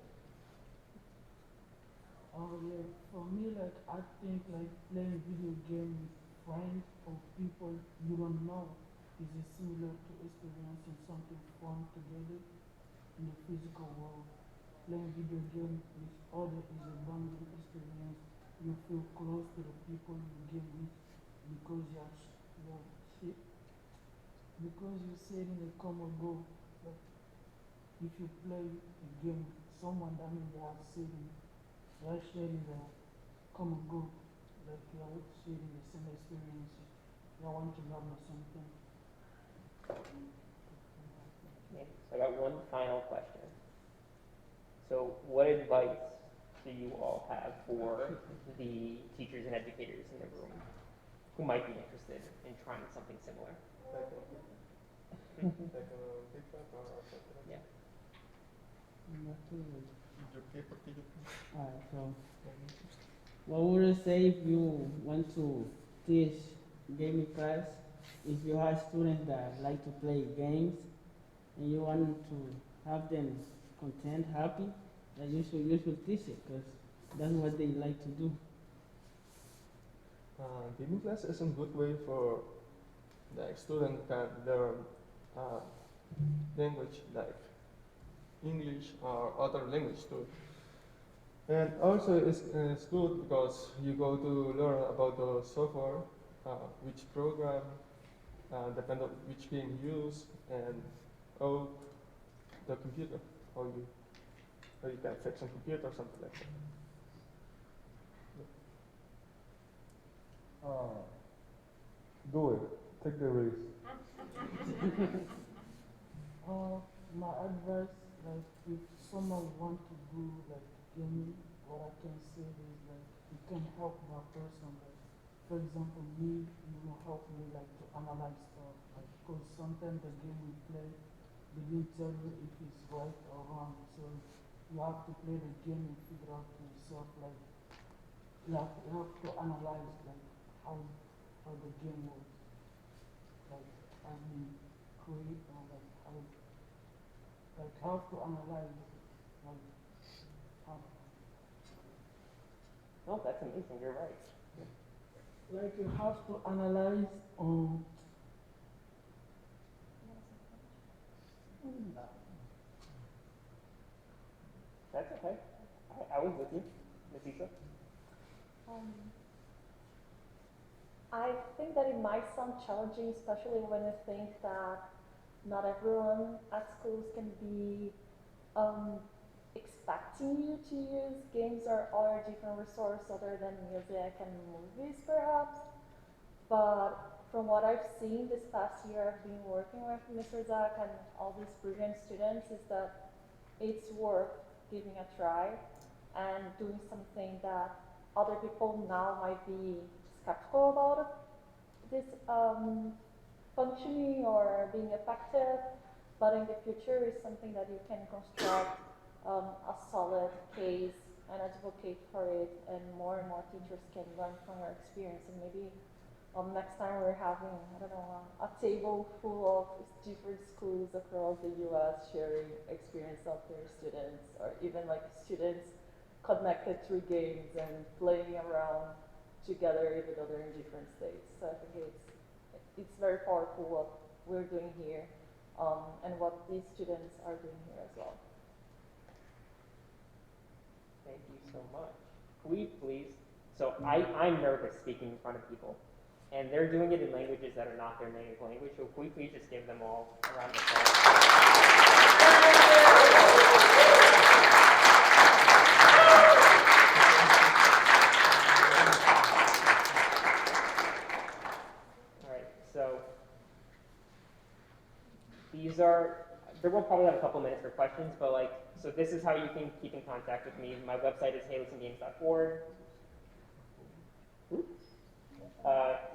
Yeah, for me, like I think like playing video game with friends or people you don't know is a similar to experiencing something fun together in the physical world. Playing video game with others is a bonding experience. You feel close to the people you game with because you're shit- because you share in a common goal. Like if you play a game with someone, that means they are sharing the common goal. Like you are sharing the same experiences. You want to learn the same thing. Okay, so I got one final question. So what advice do you all have for the teachers and educators in the room who might be interested in trying something similar? Like a feedback or something like Yeah. Alright, so what would you say if you want to teach gaming class? If you have students that like to play games and you want to have them content, happy, then you should teach it because that's what they like to do. Gaming class is a good way for the student can learn language like English or other language too. And also it's good because you go to learn about the software, which program, depend on which game you use, and how the computer, how you can fix a computer or something like that. Do it. Take the risk. My advice, like if someone want to do like gaming, what I can say is like it can help that person. Like for example, me, you will help me like to analyze stuff. Like because sometimes the game we play, they didn't tell you if it's right or wrong. So you have to play the game and figure out for yourself. Like you have to analyze like how the game works. Like as we create or like how to analyze like how No, that's amazing. You're right. like you have to analyze That's okay. I was with you, Ms. Issa. Um, I think that it might sound challenging, especially when you think that not everyone at schools can be expecting you to use games or other different resources other than music and movies, perhaps. But from what I've seen this past year, I've been working with Mr. Zach and all these brilliant students, is that it's worth giving a try and doing something that other people now might be skeptical about this functioning or being effective, but in the future is something that you can construct a solid case and advocate for it, and more teachers can learn from your experience. And maybe next time we're having, I don't know, a table full of different schools across the U.S. sharing experience of their students, or even like students connected through games and playing around together, even though they're in different states. So I think it's very powerful what we're doing here, and what these students are doing here as well. Thank you so much. Could we please, so I'm nervous speaking in front of people, and they're doing it in languages that are not their native language, so could we please just give them all a round of applause? All right, so we'll probably have a couple minutes for questions, but so this is how you can keep in contact with me. My website is heylistengames.org.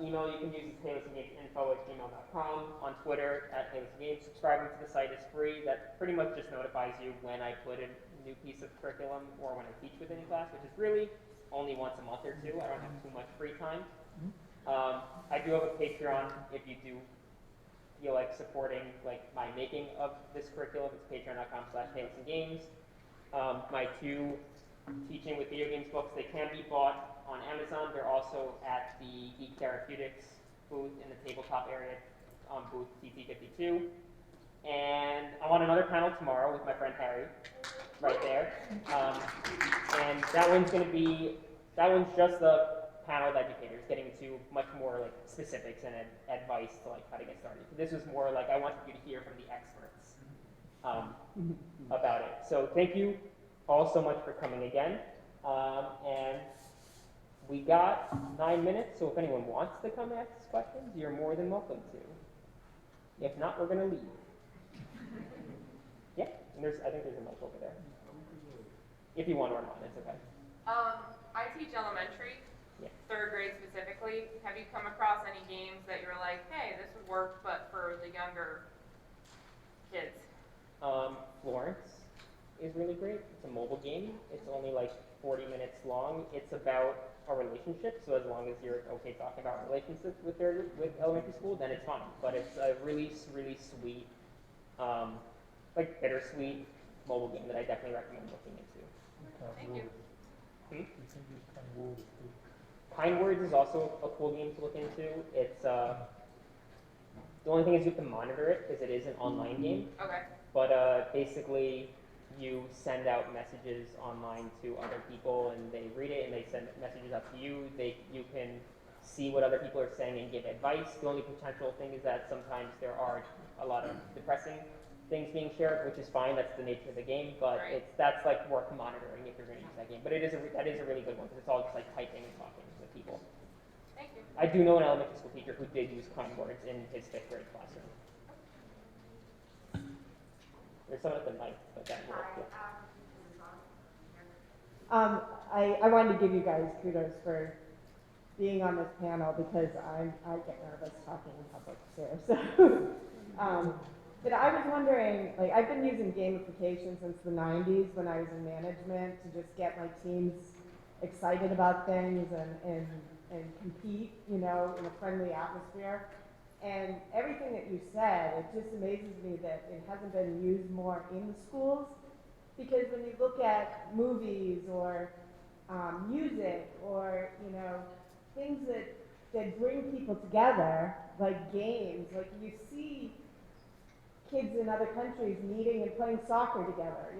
Email you can use is heylistengamesinfo@gmail.com. On Twitter @heylistengames. Subscribing to the site is free. That pretty much just notifies you when I put a new piece of curriculum or when I teach within a class, which is really only once a month or two. I don't have too much free time. I do have a Patreon if you do feel like supporting my making of this curriculum. It's patreon.com/heylistengames. My 2 teaching with video games books, they can be bought on Amazon. They're also at the Geek Therapeutics booth in the tabletop area on booth TT52. And I'm on another panel tomorrow with my friend Harry, right there. And that one's just the panel of educators, getting to much more specifics and advice to how to get started. This was more I wanted you to hear from the experts about it. So thank you all so much for coming again. And we got 9 minutes, so if anyone wants to come ask questions, you're more than welcome to. If not, we're going to leave. Yeah, and I think there's a mic over there. If you want or not, it's okay. I teach elementary, Yeah. 3rd grade specifically. Have you come across any games that you're like, hey, this would work, but for the younger kids? Florence is really great. It's a mobile game. It's only 40 minutes long. It's about a relationship, so as long as you're okay talking about relationships with elementary school, then it's fine. But it's a really, really sweet, bittersweet mobile game that I definitely recommend looking into. Thank you. Kind Words is also a cool game to look into. It's the only thing is you have to monitor it because it is an online game. Okay. But basically, you send out messages online to other people, and they read it, and they send messages out to you. You can see what other people are saying and give advice. The only potential thing is that sometimes there are a lot of depressing things being shared, which is fine. That's the nature of the game. But Right. that's worth monitoring if you're going to use that game. But that is a really good one because it's all just typing and talking with people. Thank you. I do know an elementary school teacher who did use Kind Words in his 5th grade classroom. There's someone at the mic, but that will work. I wanted to give you guys kudos for being on this panel because I get nervous talking in public too. So, but I was wondering, I've been using gamification since the 90s when I was in management to just get my teams excited about things and compete, in a friendly atmosphere. And everything that you said, it just amazes me that it hasn't been used more in the schools, because when you look at movies or music or, things that bring people together, like games, you see kids in other countries meeting and playing soccer together,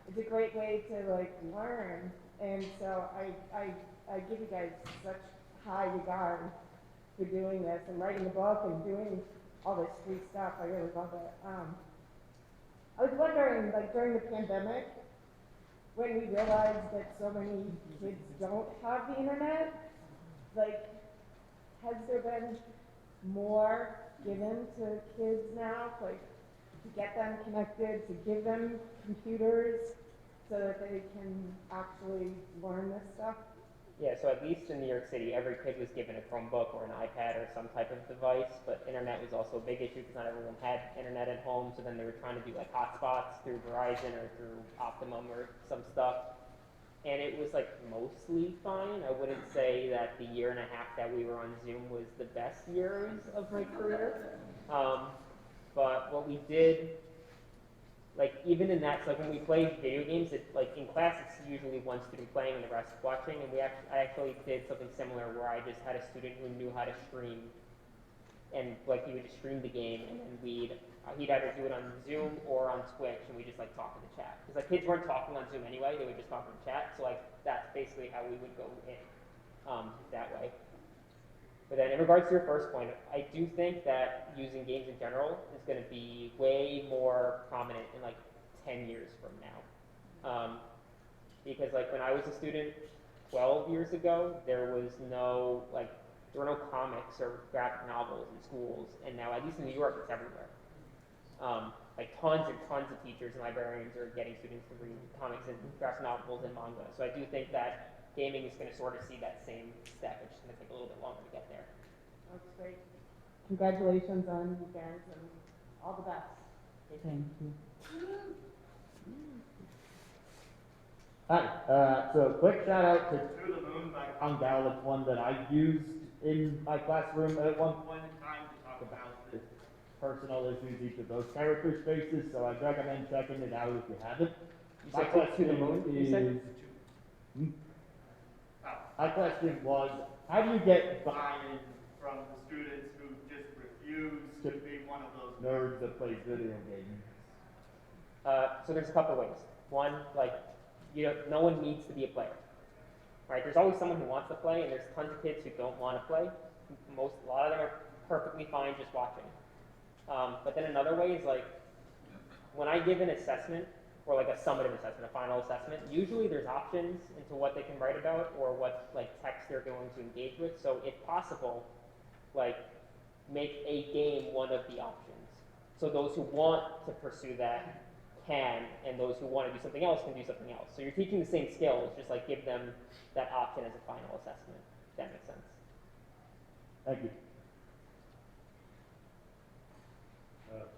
it's a great way to learn. And so I give you guys such high regard for doing this and writing the book and doing all this free stuff. I really love it. I was wondering, during the pandemic, when we realized that so many kids don't have the internet, has there been more given to kids now, to get them connected, to give them computers so that they can actually learn this stuff? Yeah, so at least in New York City, every kid was given a Chromebook or an iPad or some type of device, but internet was also a big issue because not everyone had internet at home, so then they were trying to do hotspots through Verizon or through Optimum or some stuff. and it was like mostly fine. I wouldn't say that the year and a half that we were on Zoom was the best years of my career. But what we did, like even in that, so like when we play video games, it, like in class it's usually one student playing and the rest watching, and I actually did something similar where I just had a student who knew how to stream, and like he would just stream the game, and then he'd either do it on Zoom or on Twitch, and we just like talk in the chat. Because like kids weren't talking on Zoom anyway, they would just talk in the chat, so like that's basically how we would go in that way. But then in regards to your first point, I do think that using games in general is going to be way more prominent in like 10 years from now. Because like when I was a student 12 years ago, there were no comics or graphic novels in schools, and now at least in New York it's everywhere. Like tons and tons of teachers and librarians are getting students to read comics and graphic novels and manga. So I do think that gaming is going to sort of see that same step. It's just going to take a little bit longer to get there. That's great. Congratulations on you guys and all the best. Thank you. Hi, so quick shout out to To the Moon by Kongdao. That's one that I used in my classroom at one point in time to talk about the personal issues each of those characters faces, so I'd recommend checking it out if you haven't. You said To the Moon, you said? My question was, how do you get buy-in from the students who just refuse to be one of those nerds that plays video games? So there's a couple ways. One, like, no one needs to be a player, right? There's always someone who wants to play, and there's tons of kids who don't want to play. A lot of them are perfectly fine just watching. But then another way is like, when I give an assessment, or like a summative assessment, a final assessment, usually there's options into what they can write about or what like text they're going to engage with. So if possible, like make a game one of the options. So those who want to pursue that can, and those who want to do something else can do something else. So you're teaching the same skills, just like give them that option as a final assessment, if that makes sense. Thank you.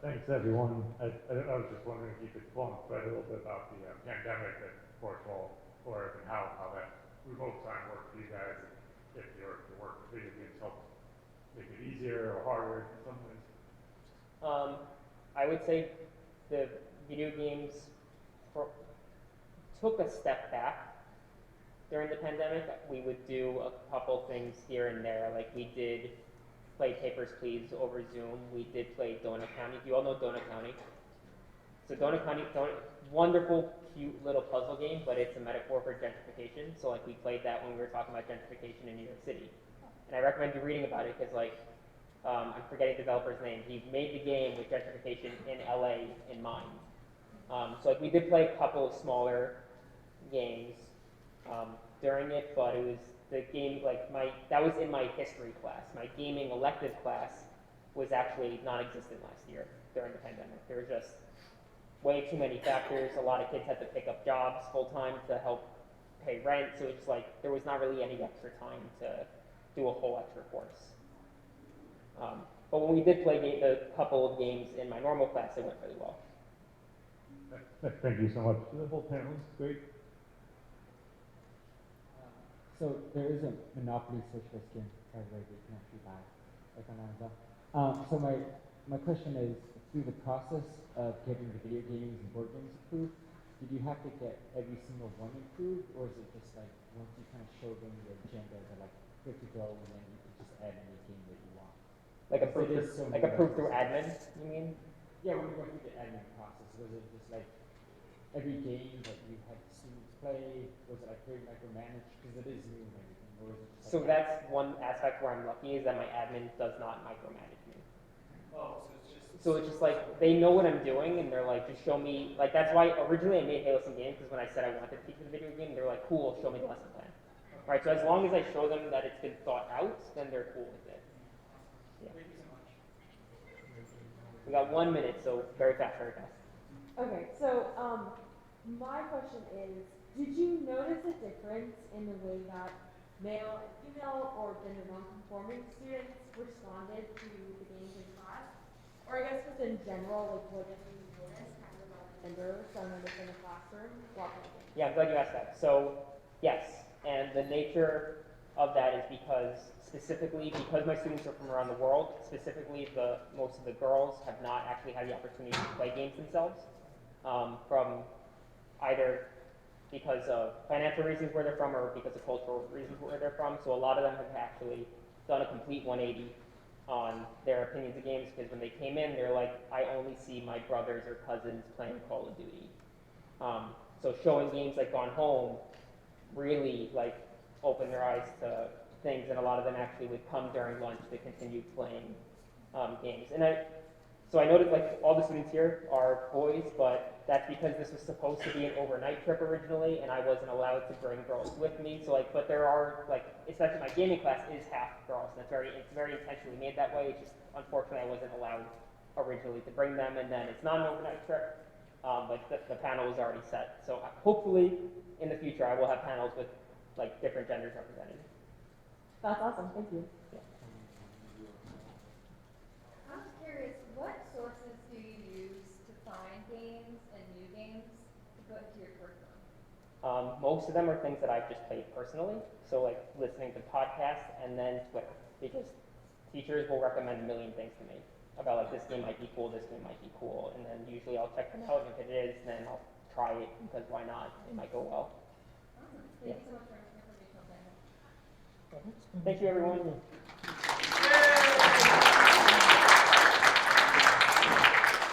Thanks, everyone. I was just wondering if you could spread a little bit about the pandemic at Portugal, or and how that remote time worked for you guys, and if your work with video games helped make it easier or harder in some ways. I would say the video games took a step back during the pandemic. We would do a couple things here and there, like we did play Papers, Please over Zoom. We did play Donut County. You all know Donut County. So Donut County, wonderful, cute little puzzle game, but it's a metaphor for gentrification. So like we played that when we were talking about gentrification in New York City. And I recommend you reading about it because like, I'm forgetting the developer's name. He made the game with gentrification in LA in mind. So like we did play a couple of smaller games during it, but it was the game, like that was in my history class. My gaming elective class was actually non-existent last year during the pandemic. There were just way too many factors. A lot of kids had to pick up jobs full-time to help pay rent, so it's like there was not really any extra time to do a whole extra course. But when we did play the couple of games in my normal class, it went really well. Thank you so much. The whole panel is great. So there is a Monopoly socialist game category that you can actually buy, like on Amazon. So my question is, through the process of getting the video games and board games approved, did you have to get every single one approved, or is it just like once you kind of show them the agenda, they're like good to go, and then you can just add any game that you want? Like approved through admin, you mean? Yeah, when you go through the admin process, was it just like every game that you had students play, was it like very micromanaged, because it is new and everything, or was it just So that's one aspect where I'm lucky, is that my admin does not micromanage me. Oh, So it's just like, they know what I'm doing, and they're like, just show me, like that's why originally I made Halo some games, because when I said I wanted to teach the video game, they were like, cool, show me the lesson plan. Right, so as long as I show them that it's been thought out, then they're cool with it. Yeah. thank you so much. We got 1 minute, so very fast, very fast. Okay, so my question is, did you notice a difference in the way that male and female or gender non-conforming students responded to the games in class? Or I guess just in general, like what did you notice kind of about gender showing up in the classroom while playing games? Yeah, I'm glad you asked that. So Yes, and the nature of that is because specifically because my students are from around the world, specifically most of the girls have not actually had the opportunity to play games themselves, from either because of financial reasons where they're from or because of cultural reasons where they're from. So a lot of them have actually done a complete 180 on their opinions of games, because when they came in, they're like, I only see my brothers or cousins playing Call of Duty. So showing games like Gone Home really like opened their eyes to things, and a lot of them actually would come during lunch to continue playing games. So I noticed like all the students here are boys, but that's because this was supposed to be an overnight trip originally, and I wasn't allowed to bring girls with me. So like, but there are like, especially my gaming class is half girls, and it's very intentionally made that way. It's just unfortunately I wasn't allowed originally to bring them, and then it's not an overnight trip, but the panel was already set. So hopefully in the future I will have panels with like different genders represented. That's awesome, thank you. I was curious, what sources do you use to find games and new games to put into your curriculum? Most of them are things that I've just played personally, so like listening to podcasts and then Twitter, because teachers will recommend a million things to me about like this game might be cool, this game might be cool, and then usually I'll check them out, and if it is, then I'll try it, because why not? It might go well. Awesome. Thank you so much for your information on that. Thank you, everyone.